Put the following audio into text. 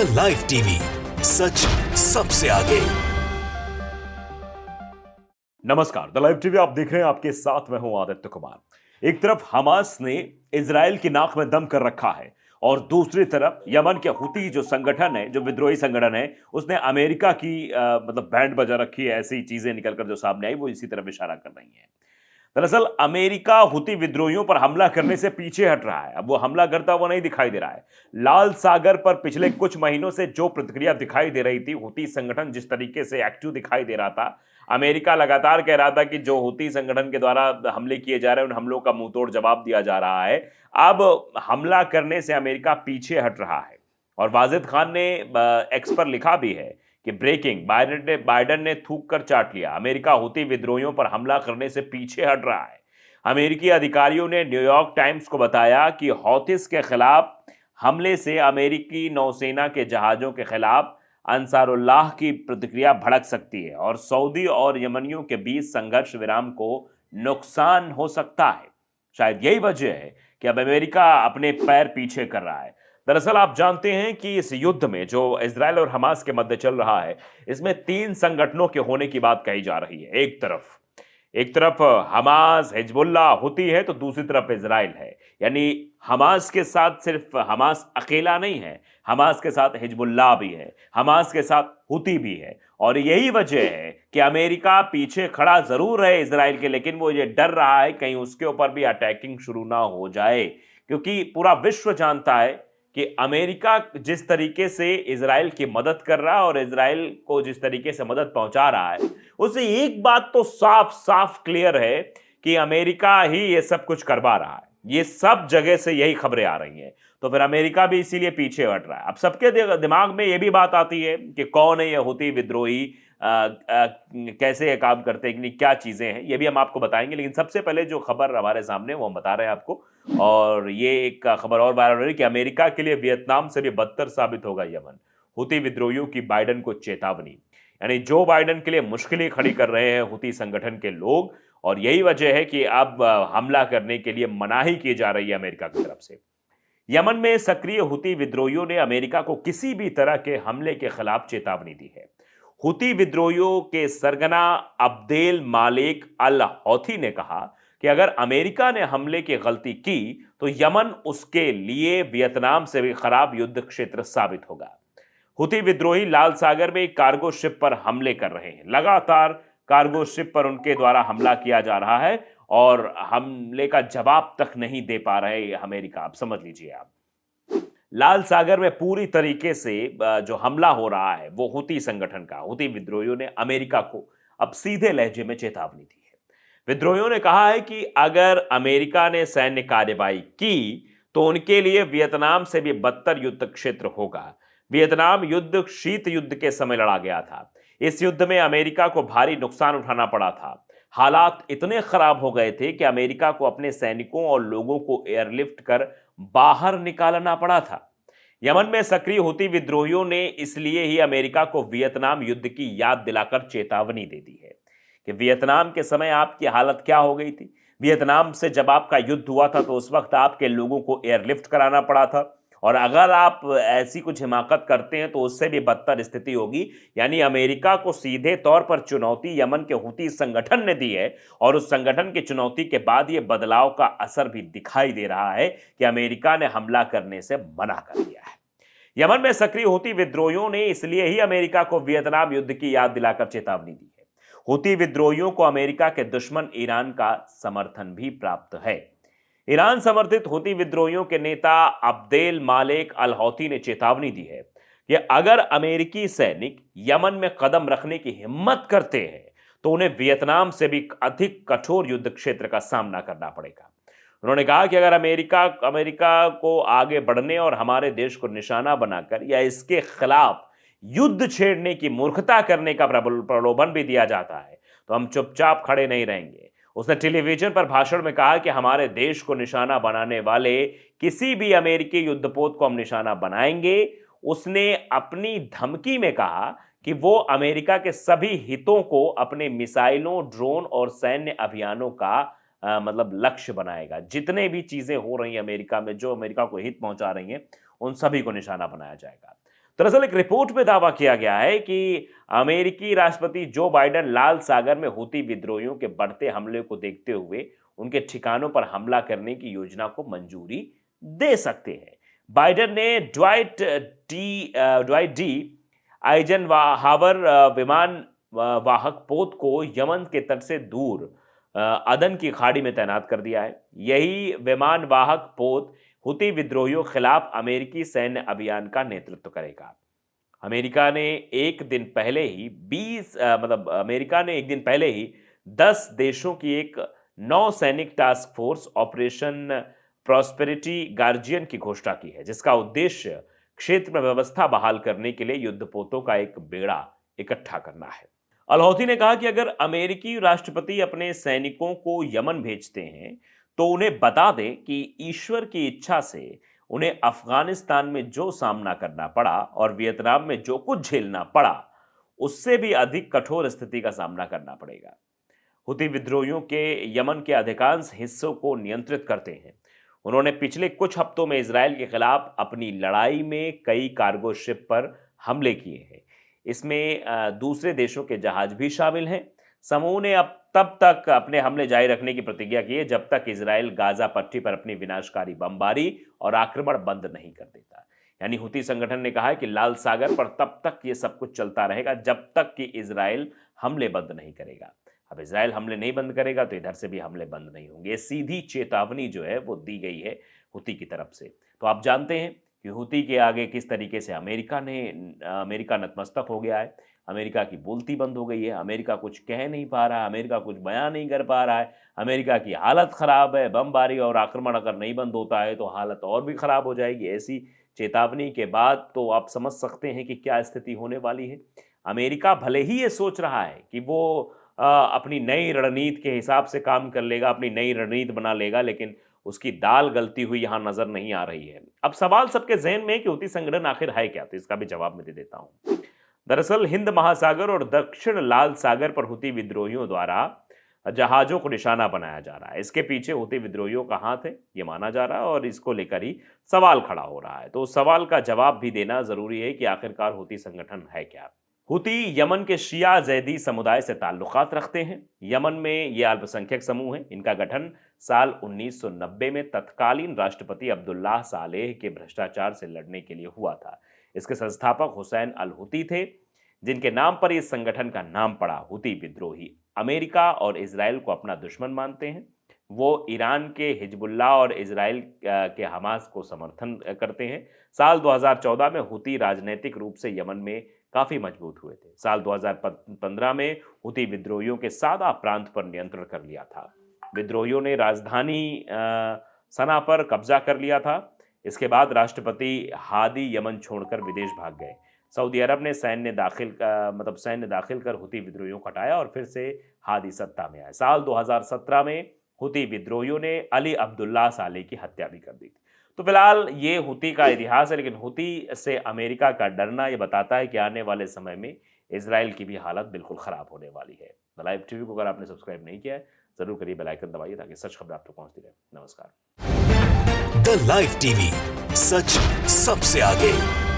The live TV, सच सबसे आगे। नमस्कार, द लाइव टीवी आप देख रहे हैं, आपके साथ मैं हूं आदित्य कुमार। एक तरफ हमास ने इजराइल की नाक में दम कर रखा है और दूसरी तरफ यमन के हुती जो संगठन है, जो विद्रोही संगठन है, उसने अमेरिका की मतलब बैंड बजा रखी है। ऐसी चीजें निकलकर जो सामने आई वो इसी तरफ इशारा कर रही हैं। दरअसल अमेरिका हुती विद्रोहियों पर हमला करने से पीछे हट रहा है। अब वो हमला करता हुआ नहीं दिखाई दे रहा है। लाल सागर पर पिछले कुछ महीनों से जो प्रतिक्रिया दिखाई दे रही थी, हुती संगठन जिस तरीके से एक्टिव दिखाई दे रहा था, अमेरिका लगातार कह रहा था कि जो हुती संगठन के द्वारा हमले किए जा रहे हैं, उन हमलों का मुंहतोड़ जवाब दिया जा रहा है। अब हमला करने से अमेरिका पीछे हट रहा है और वाजिद खान ने एक्स पर लिखा भी है कि ब्रेकिंग, बाइडेन ने थूक कर चाट लिया, अमेरिका हुती विद्रोहियों पर हमला करने से पीछे हट रहा है। अमेरिकी अधिकारियों ने न्यूयॉर्क टाइम्स को बताया कि हौथिस के खिलाफ हमले से अमेरिकी नौसेना के जहाजों के खिलाफ अंसारुल्लाह की प्रतिक्रिया भड़क सकती है और सऊदी और यमनियों के बीच संघर्ष विराम को नुकसान हो सकता है। शायद यही वजह है कि अब अमेरिका अपने पैर पीछे कर रहा है। दरअसल आप जानते हैं कि इस युद्ध में जो इजराइल और हमास के मध्य चल रहा है, इसमें 3 संगठनों के होने की बात कही जा रही है। एक तरफ हमास, हिजबुल्लाह, हुती है, तो दूसरी तरफ इजराइल है। यानी हमास के साथ सिर्फ हमास अकेला नहीं है, हमास के साथ हिजबुल्लाह भी है, हमास के साथ हुती भी है। और यही वजह है कि अमेरिका पीछे खड़ा जरूर है इजराइल के, लेकिन वो ये डर रहा है कहीं उसके ऊपर भी अटैकिंग शुरू ना हो जाए, क्योंकि पूरा विश्व जानता है कि अमेरिका जिस तरीके से इजराइल की मदद कर रहा है और इजराइल को जिस तरीके से मदद पहुंचा रहा है, उससे एक बात तो साफ साफ क्लियर है कि अमेरिका ही ये सब कुछ करवा रहा है। ये सब जगह से यही खबरें आ रही हैं, तो फिर अमेरिका भी इसीलिए पीछे हट रहा है। अब सबके दिमाग में ये भी बात आती है कि कौन है ये हुती विद्रोही, कैसे ये काम करते हैं, कि क्या चीजें हैं, ये भी हम आपको बताएंगे। लेकिन सबसे पहले जो खबर हमारे सामने वो हम बता रहे हैं आपको, और ये एक खबर और वायरल हो रही है कि अमेरिका के लिए वियतनाम से भी बदतर साबित होगा यमन, हुती विद्रोहियों की बाइडेन को चेतावनी। यानी जो बाइडेन के लिए मुश्किलें खड़ी कर रहे हैं हुती संगठन के लोग, और यही वजह है कि अब हमला करने के लिए मनाही की जा रही है अमेरिका की तरफ से। यमन में सक्रिय हुती विद्रोहियों ने अमेरिका को किसी भी तरह के हमले के खिलाफ चेतावनी दी है। हुती विद्रोहियों के सरगना अब्देल मालिक अल हौथी ने कहा कि अगर अमेरिका ने हमले की गलती की तो यमन उसके लिए वियतनाम से भी खराब युद्ध क्षेत्र साबित होगा। हुती विद्रोही लाल सागर में एक कार्गो शिप पर हमले कर रहे हैं। लगातार कार्गो शिप पर उनके द्वारा हमला किया जा रहा है और हमले का जवाब तक नहीं दे पा रहे अमेरिका। आप समझ लीजिए, आप लाल सागर में पूरी तरीके से जो हमला हो रहा है वो हुती संगठन का। हुती विद्रोहियों ने अमेरिका को अब सीधे लहजे में चेतावनी दी है। विद्रोहियों ने कहा है कि अगर अमेरिका ने सैन्य कार्रवाई की तो उनके लिए वियतनाम से भी बदतर युद्ध क्षेत्र होगा। वियतनाम युद्ध शीत युद्ध के समय लड़ा गया था। इस युद्ध में अमेरिका को भारी नुकसान उठाना पड़ा था। हालात इतने खराब हो गए थे कि अमेरिका को अपने सैनिकों और लोगों को एयरलिफ्ट कर बाहर निकालना पड़ा था। यमन में सक्रिय हुती विद्रोहियों ने इसलिए ही अमेरिका को वियतनाम युद्ध की याद दिलाकर चेतावनी दे दी है कि वियतनाम के समय आपकी हालत क्या हो गई थी। वियतनाम से जब आपका युद्ध हुआ था तो उस वक्त आपके लोगों को एयरलिफ्ट कराना पड़ा था, और अगर आप ऐसी कुछ हिमाकत करते हैं तो उससे भी बदतर स्थिति होगी। यानी अमेरिका को सीधे तौर पर चुनौती यमन के हुती संगठन ने दी है, और उस संगठन की चुनौती के बाद यह बदलाव का असर भी दिखाई दे रहा है कि अमेरिका ने हमला करने से मना कर दिया है। यमन में सक्रिय हुती विद्रोहियों ने इसलिए ही अमेरिका को वियतनाम युद्ध की याद दिलाकर चेतावनी दी है। हुती विद्रोहियों को अमेरिका के दुश्मन ईरान का समर्थन भी प्राप्त है। ईरान समर्थित हुती विद्रोहियों के नेता अब्देल मालिक अल हौथी ने चेतावनी दी है कि अगर अमेरिकी सैनिक यमन में कदम रखने की हिम्मत करते हैं तो उन्हें वियतनाम से भी अधिक कठोर युद्ध क्षेत्र का सामना करना पड़ेगा। उन्होंने कहा कि अगर अमेरिका को आगे बढ़ने और हमारे देश को निशाना बनाकर या इसके खिलाफ युद्ध छेड़ने की मूर्खता करने का प्रलोभन भी दिया जाता है तो हम चुपचाप खड़े नहीं रहेंगे। उसने टेलीविजन पर भाषण में कहा कि हमारे देश को निशाना बनाने वाले किसी भी अमेरिकी युद्धपोत को हम निशाना बनाएंगे। उसने अपनी धमकी में कहा कि वो अमेरिका के सभी हितों को अपने मिसाइलों, ड्रोन और सैन्य अभियानों का मतलब लक्ष्य बनाएगा। जितने भी चीजें हो रही हैं अमेरिका में, जो अमेरिका को हित पहुंचा रही हैं, उन सभी को निशाना बनाया जाएगा। दरअसल एक रिपोर्ट में दावा किया गया है कि अमेरिकी राष्ट्रपति जो बाइडेन लाल सागर में हूती विद्रोहियों के बढ़ते हमले को देखते हुए उनके ठिकानों पर हमला करने की योजना को मंजूरी दे सकते हैं। बाइडेन ने ड्वाइट डी आइजनहावर विमान वाहक पोत को यमन के तट से दूर अदन की खाड़ी में तैनात कर दिया है। यही विमान वाहक पोत हूती विद्रोहियों के खिलाफ अमेरिकी सैन्य अभियान का नेतृत्व करेगा। अमेरिका ने एक दिन पहले ही 10 देशों की एक नौसैनिक task force operation prosperity guardian की घोषणा की है, जिसका उद्देश्य क्षेत्र में व्यवस्था बहाल करने के लिए युद्धपोतों का एक बेड़ा इकट्ठा करना है। अल हौथी ने कहा कि अगर अमेरिकी राष्ट्रपति अपने सैनिकों को यमन भेजते हैं तो उन्हें बता दें कि ईश्वर की इच्छा से उन्हें अफगानिस्तान में जो सामना करना पड़ा और वियतनाम में जो कुछ झेलना पड़ा उससे भी अधिक कठोर स्थिति का सामना करना पड़ेगा। हूती विद्रोहियों के यमन के अधिकांश हिस्सों को नियंत्रित करते हैं। उन्होंने पिछले कुछ हफ्तों में इजराइल के खिलाफ अपनी लड़ाई में कई कार्गो शिप पर हमले किए हैं। इसमें दूसरे देशों के जहाज भी शामिल हैं। समूह ने अब तब तक अपने हमले जारी रखने की प्रतिज्ञा की है जब तक इजराइल गाजा पट्टी पर अपनी विनाशकारी बमबारी और आक्रमण बंद नहीं कर देता। यानी हूती संगठन ने कहा है कि लाल सागर पर तब तक ये सब कुछ चलता रहेगा जब तक कि इजराइल हमले बंद नहीं करेगा। अब इजराइल हमले नहीं बंद करेगा तो इधर से भी हमले बंद नहीं होंगे। सीधी चेतावनी जो है वो दी गई है हूती की तरफ से। तो आप जानते हैं कि हूती के आगे किस तरीके से अमेरिका नतमस्तक हो गया है। अमेरिका की बोलती बंद हो गई है। अमेरिका कुछ कह नहीं पा रहा है, अमेरिका कुछ बयान नहीं कर पा रहा है। अमेरिका की हालत ख़राब है। बमबारी और आक्रमण अगर नहीं बंद होता है तो हालत और भी ख़राब हो जाएगी। ऐसी चेतावनी के बाद तो आप समझ सकते हैं कि क्या स्थिति होने वाली है। अमेरिका भले ही ये सोच रहा है कि वो अपनी नई रणनीति के हिसाब से काम कर लेगा, अपनी नई रणनीति बना लेगा, लेकिन उसकी दाल गलती हुई यहाँ नजर नहीं आ रही है। अब सवाल सबके जहन में कि हूती संगठन आखिर है क्या, तो इसका भी जवाब मैं दे देता हूँ। दरअसल हिंद महासागर और दक्षिण लाल सागर पर हूती विद्रोहियों द्वारा जहाजों को निशाना बनाया जा रहा है। इसके पीछे हूती विद्रोहियों का हाथ है ये माना जा रहा है और इसको लेकर ही सवाल खड़ा हो रहा है। तो उस सवाल का जवाब भी देना जरूरी है कि आखिरकार हूती संगठन है क्या। हूती यमन के शिया जैदी समुदाय से ताल्लुकात रखते हैं। यमन में ये अल्पसंख्यक समूह है। इनका गठन साल 1990 में तत्कालीन राष्ट्रपति अब्दुल्लाह सालेह के भ्रष्टाचार से लड़ने के लिए हुआ था। इसके संस्थापक हुसैन अल हूती थे, जिनके नाम पर इस संगठन का नाम पड़ा। हूती विद्रोही अमेरिका और इजराइल को अपना दुश्मन मानते हैं। वो ईरान के हिजबुल्लाह और इजराइल के हमास को समर्थन करते हैं। साल 2014 में हूती राजनीतिक रूप से यमन में काफ़ी मजबूत हुए थे। साल 2015 में हूती विद्रोहियों के सादा प्रांत पर नियंत्रण कर लिया था। विद्रोहियों ने राजधानी सना पर कब्जा कर लिया था। इसके बाद राष्ट्रपति हादी यमन छोड़कर विदेश भाग गए। सऊदी अरब ने सैन्य दाखिल कर हूती विद्रोहियों को हटाया और फिर से हादी सत्ता में आए। साल 2017 में हूती विद्रोहियों ने अली अब्दुल्ला सालेह की हत्या भी कर दी थी। तो फिलहाल ये हूती का इतिहास है, लेकिन हूती से अमेरिका का डरना ये बताता है कि आने वाले समय में इजराइल की भी हालत बिल्कुल ख़राब होने वाली है। द लाइव टीवी को अगर आपने सब्सक्राइब नहीं किया है जरूर करिए, बेल आइकन दबाइए ताकि सच खबर आप तक पहुंचती रहे। नमस्कार। द लाइव टीवी, सच सबसे आगे।